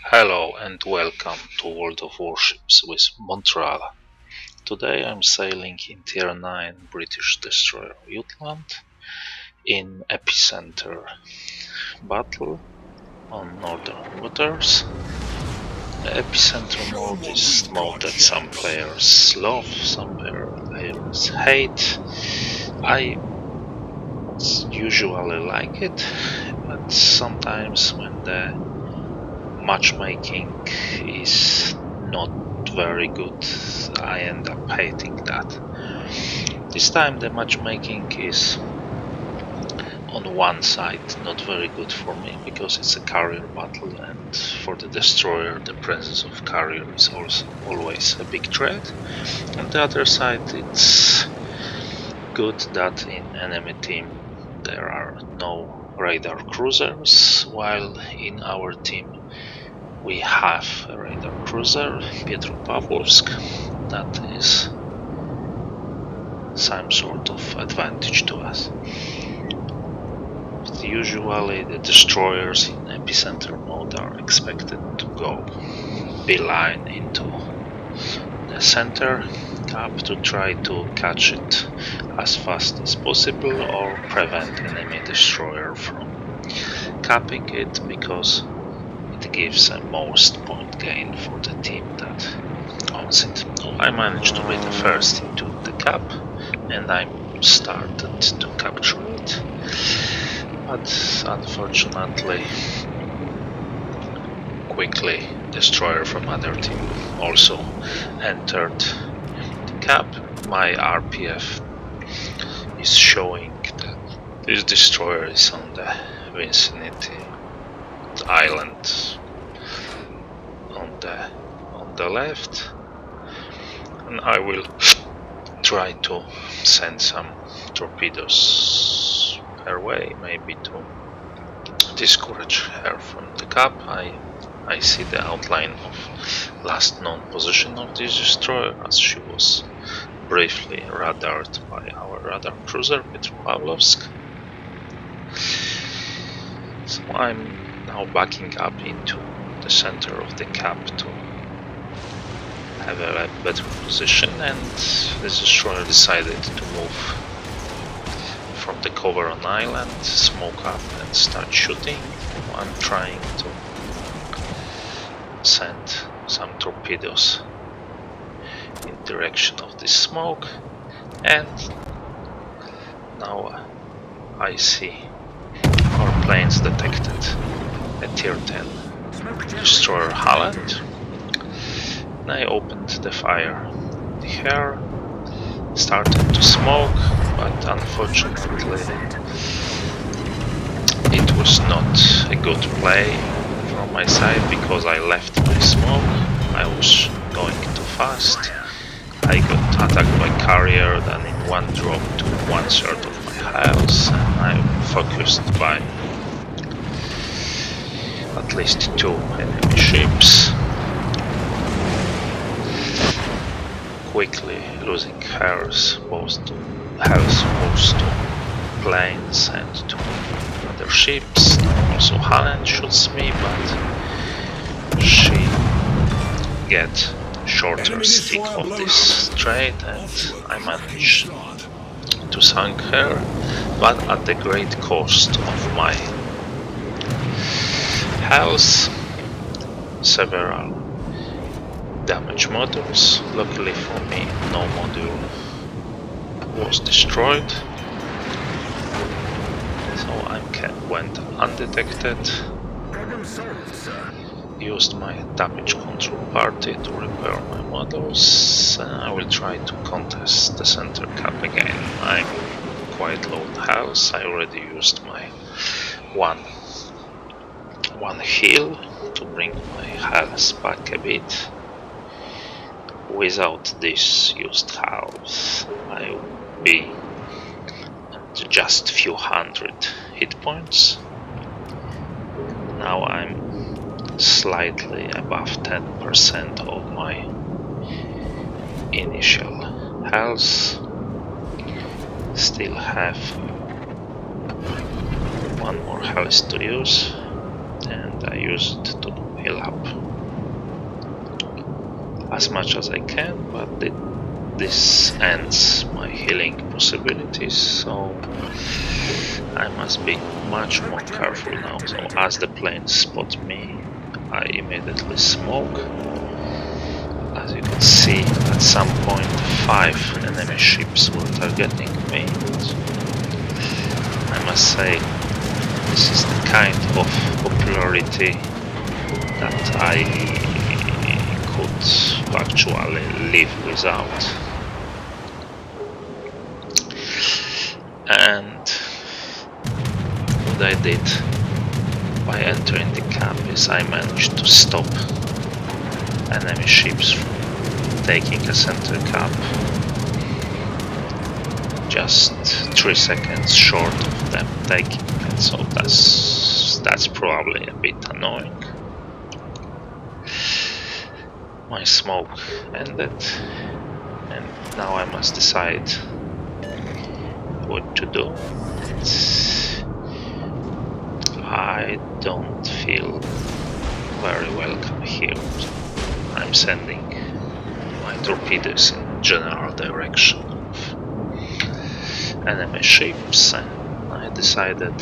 Hello and welcome to World of Warships with Montrala. Today I'm sailing in Tier 9 British destroyer Jutland in epicenter battle on northern waters. The epicenter mode is mode that some players love, some players hate. I usually like it, but sometimes when the matchmaking is not very good, I end up hating that. This time the matchmaking is on one side not very good for me because it's a carrier battle, and for the destroyer the presence of carrier is also always a big threat. On the other side it's good that in enemy team there are no radar cruisers, while in our team we have a radar cruiser, Petropavlovsk. That is some sort of advantage to us. But usually the destroyers in epicenter mode are expected to go beeline into the center cap to try to catch it as fast as possible or prevent enemy destroyer from capping it, because it gives a most point gain for the team that owns it. I managed to be the first into the cap and I started to capture it, but unfortunately quickly destroyer from other team also entered the cap. My RPF is showing that this destroyer is on the vicinity island on the left, and I will try to send some torpedoes her way, maybe to discourage her from the cap. I see the outline of last known position of this destroyer, as she was briefly radared by our radar cruiser Petropavlovsk. So I'm now backing up into the center of the cap to have a better position, and this destroyer decided to move from the cover on island, smoke up and start shooting. I'm trying to send some torpedoes in direction of this smoke, and now I see our planes detected a tier 10 destroyer Holland. And I opened the fire. The hair started to smoke, but unfortunately it was not a good play from my side because I left my smoke. I was going too fast. I got attacked by carrier, then in one drop to 1/3 of my house, and I focused by at least 2 enemy ships, quickly losing hairs both to planes and to other ships. Also Holland shoots me, but she get shorter stick of this trade and I managed to sink her, but at the great cost of my health, several damaged modules. Luckily for me, no module was destroyed, so I went undetected. Used my damage control party to repair my models, and I will try to contest the center cap again. I'm quite low in health. I already used my one heal to bring my health back a bit. Without this used health, I would be at just few hundred hit points. Now I'm slightly above 10% of my initial health. Still have one more health to use, and I use it to heal up as much as I can, but this ends my healing possibilities, so I must be much more careful now. So as the planes spot me, I immediately smoke. As you can see, at some point 5 enemy ships were targeting me. I must say, this is the kind of popularity that I could actually live without. And what I did by entering the camp is I managed to stop enemy ships from taking a center camp, just 3 seconds short of them taking it, so that's probably a bit annoying. My smoke ended, and now I must decide what to do. I don't feel very welcome here. I'm sending my torpedoes in general direction of enemy ships, and I decided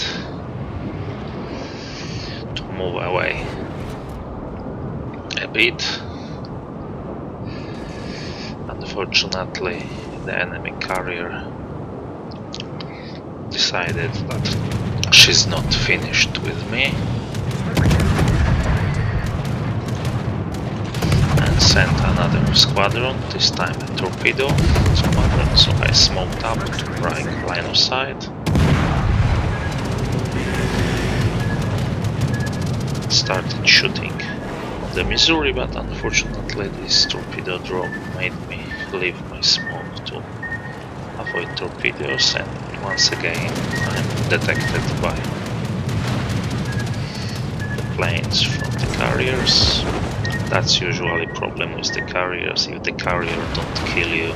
to move away a bit. Unfortunately, the enemy carrier decided that she's not finished with me and sent another squadron, this time a torpedo squadron, so I smoked up to break line of sight. Started shooting on the Missouri, but unfortunately this torpedo drop made me leave my smoke to avoid torpedoes, and once again I'm detected by the planes from the carriers. That's usually a problem with the carriers. If the carrier don't kill you,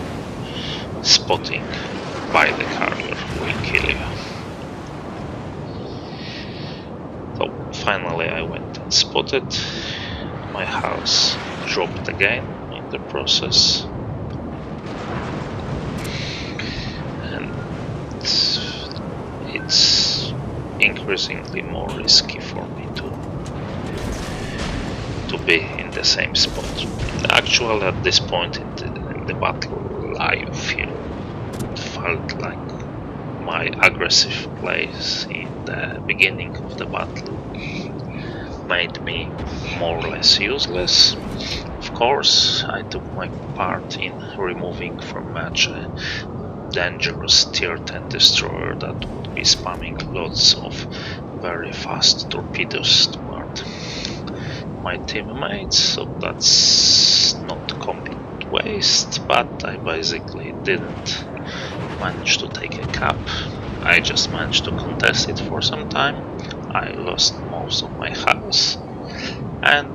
spotting by the carrier will kill you. So finally I went and spotted. My house dropped again in the process. And it's increasingly more risky for me to be in the same spot. Actually, at this point in the battle, I felt like my aggressive plays in the beginning of the battle made me more or less useless. Of course, I took my part in removing from match a dangerous tier 10 destroyer that would be spamming lots of very fast torpedoes toward my teammates, so that's not a complete waste, but I basically didn't manage to take a cap. I just managed to contest it for some time. I lost most of my house and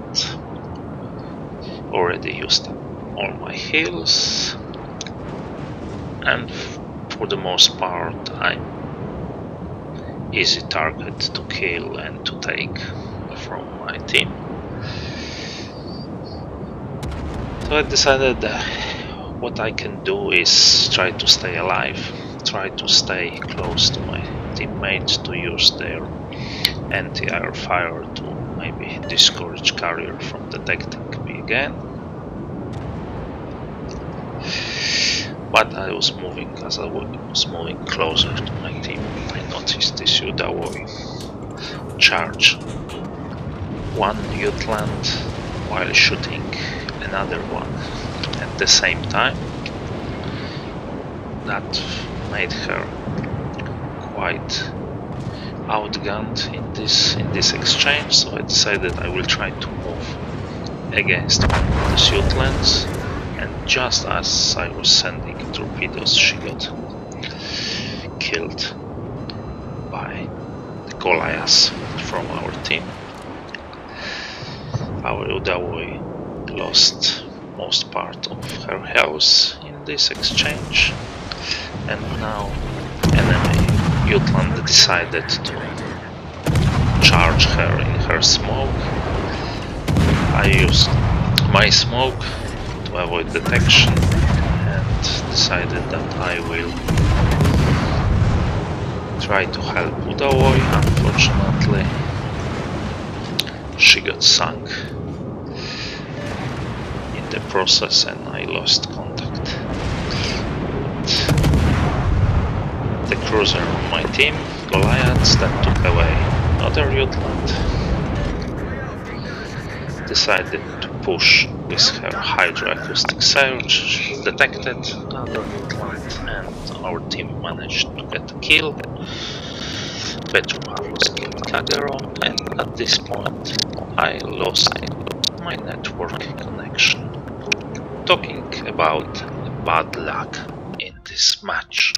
already used up all my heals, and for the most part I'm easy target to kill and to take from my team. So I decided that what I can do is try to stay alive, try to stay close to my teammates, to use their anti-air fire to maybe discourage carrier from detecting me again. But I was moving, as I was moving closer to my team, I noticed this Udawoi charge one Jutland while shooting another one at the same time. That made her quite outgunned in this exchange, so I decided I will try to move against one of the Jutlands, and just as I was sending torpedoes, she got killed by the Goliaths from our team. Our Udawoi lost most part of her health in this exchange, and now enemy Jutland decided to charge her in her smoke. I used my smoke to to avoid detection and decided that I will try to help Udaoi. Unfortunately, she got sunk in the process and I lost contact with the cruiser on my team, Goliaths, that took away another Jutland. Decided to push with her hydroacoustic surge. She detected another Jutland and our team managed to get a kill. Petropavlos killed Kagero, and at this point I lost my network connection. Talking about bad luck in this match.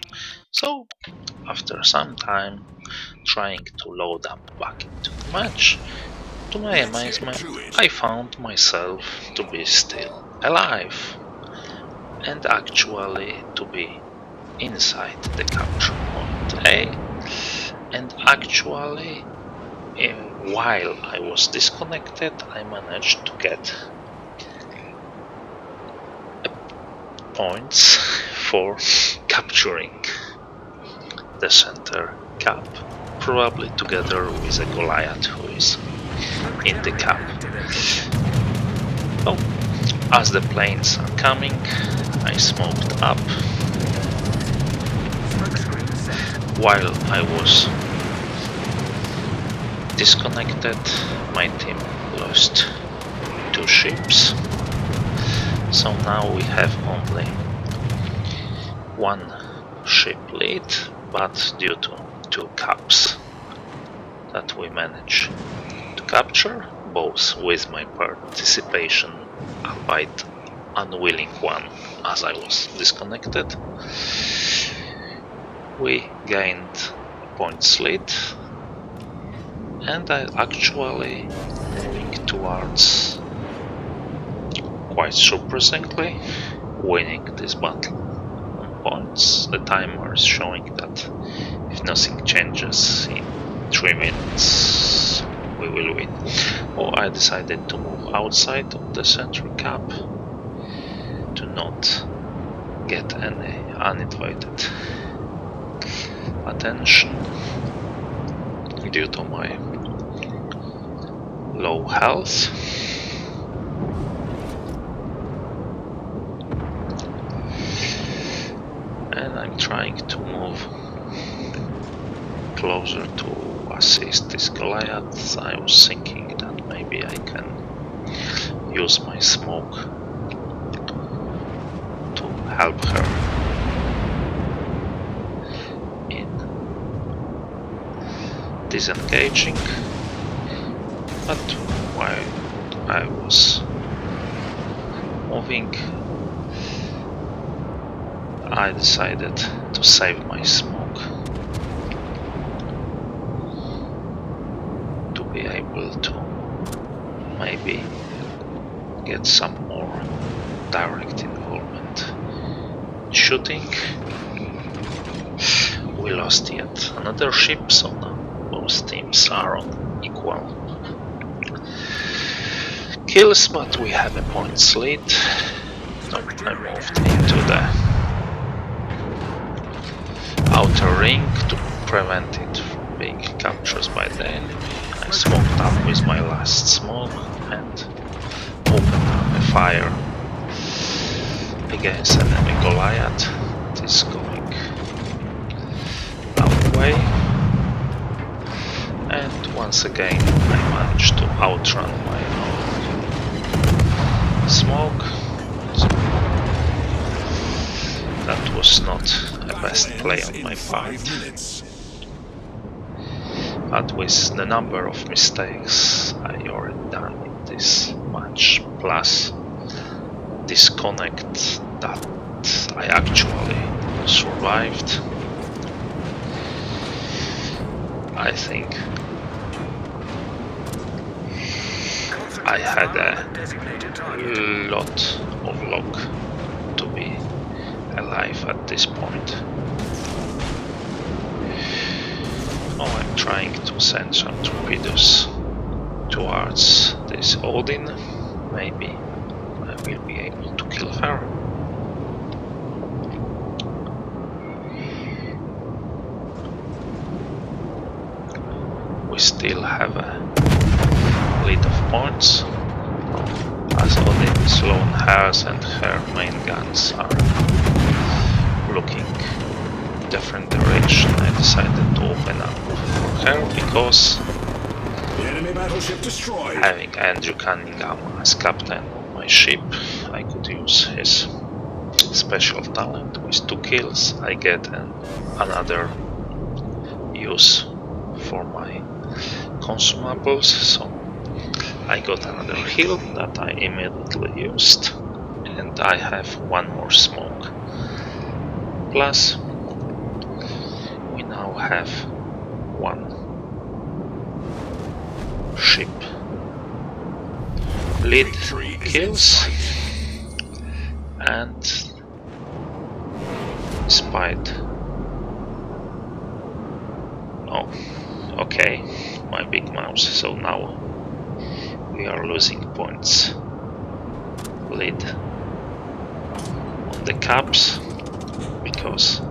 So after some time trying to load up back into the match, to my amazement I found myself to be still alive and actually to be inside the capture point A, and actually while I was disconnected I managed to get points for capturing the center cap, probably together with a Goliath who is in the cap. Oh, as the planes are coming, I smoked up. While I was disconnected, my team lost 2 ships. So now we have only 1 ship lead, but due to 2 caps that we managed to capture, both with my participation, albeit unwilling one as I was disconnected, we gained points lead, and I actually moving towards, quite surprisingly, winning this battle on points. The timer is showing that if nothing changes in 3 minutes we will win. Oh, I decided to move outside of the center cap to not get any uninvited attention due to my low health. And I'm trying to move closer to assist this Goliath. I was thinking that maybe I can use my smoke to help her in disengaging, but while I was moving I decided to save my smoke to be able to maybe get some more direct involvement. Shooting, we lost yet another ship, so now both teams are on equal kills, but we have a points lead. I moved into the outer ring to prevent it from being captured by the enemy. I smoked up with my last smoke and opened up a fire against enemy Goliath. It is going that way, and once again I managed to outrun my own smoke. So that was not a best play on my part, but with the number of mistakes I already done in this match, plus disconnect that I actually survived, I think I had a lot of luck to be alive at this point. Now I'm trying to send some torpedoes towards this Odin. Maybe I I will be able to kill her. We still have a lead of points, as Odin's lone hairs and her main guns are looking different direction. I decided to open up for her because Enemy battleship destroyed. having Andrew Cunningham as captain of my ship, I could use his special talent. With 2 kills I get another use for my consumables, so I got another heal that I immediately used, and I have 1 more smoke. Plus we now have 1 ship lead kills, and despite okay, my big mouse, so now we are losing points. Lead on the caps because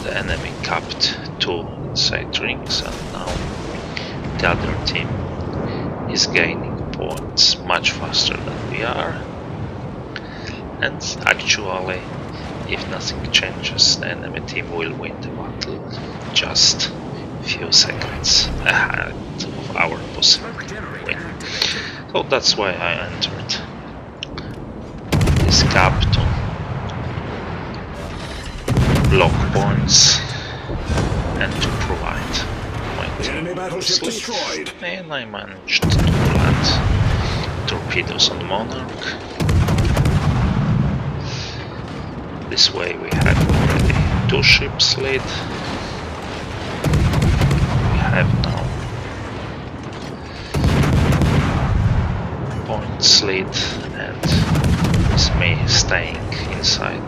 the enemy capped 2 inside rings, and now the other team is gaining points much faster than we are. And actually, if nothing changes, the enemy team will win the battle just few seconds ahead of our possible win. So that's why I entered this cap to block points and to provide my team with sleep. And I managed to land torpedoes on Monarch. This way we have already 2 ships lead. We have now points lead, and with me staying inside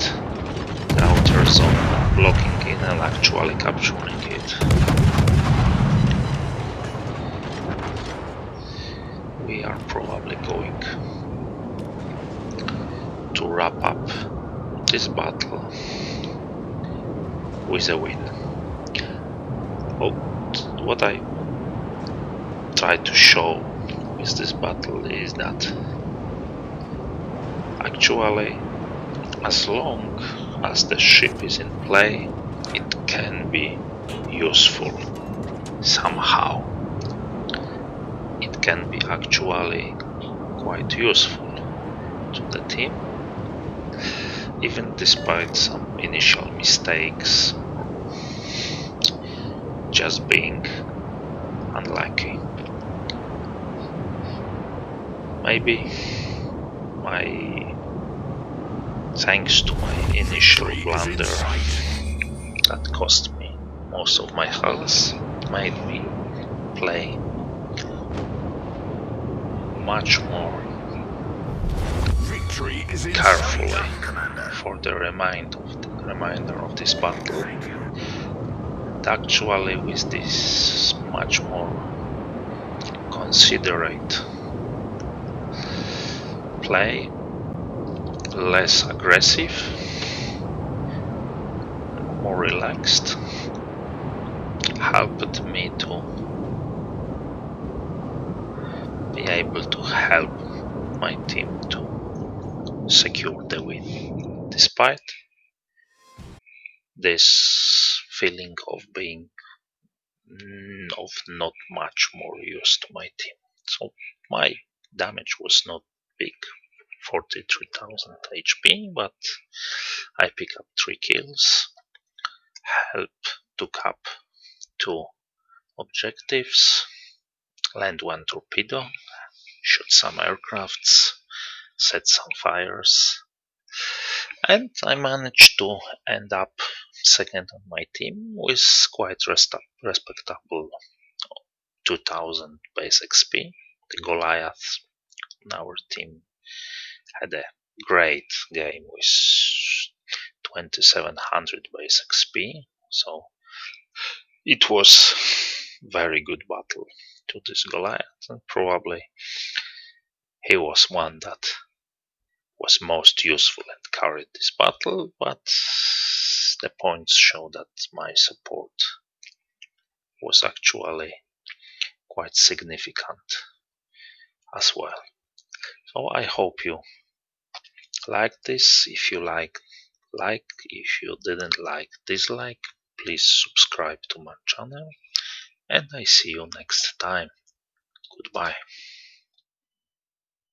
the outer zone and blocking it and actually capturing it. We are probably going to wrap up this battle with a win. What I try to show with this battle is that actually, as long as the ship is in play, it can be useful somehow. It can be actually quite useful to the team, even despite some initial mistakes or just being unlucky. Maybe thanks to my initial blunder that cost me most of my health, made me play much more carefully for the remainder of this battle. And actually, with this much more considerate play, less aggressive, more relaxed, helped me to be able to help my team to secure the win, despite this feeling of being of not much more use to my team. So my damage was not big, 43,000 HP, but I pick up 3 kills, help to cap 2 objectives, land 1 torpedo, shoot some aircrafts, set some fires, and I managed to end up second on my team with quite respectable 2000 base XP. The Goliath on our team had a great game with 2700 base XP, so it was very good battle to this Goliath, and probably he was one that was most useful and carried this battle, but the points show that my support was actually quite significant as well. So I hope you like this. If you like, if you didn't like, dislike, please subscribe to my channel, and I see you next time. Goodbye.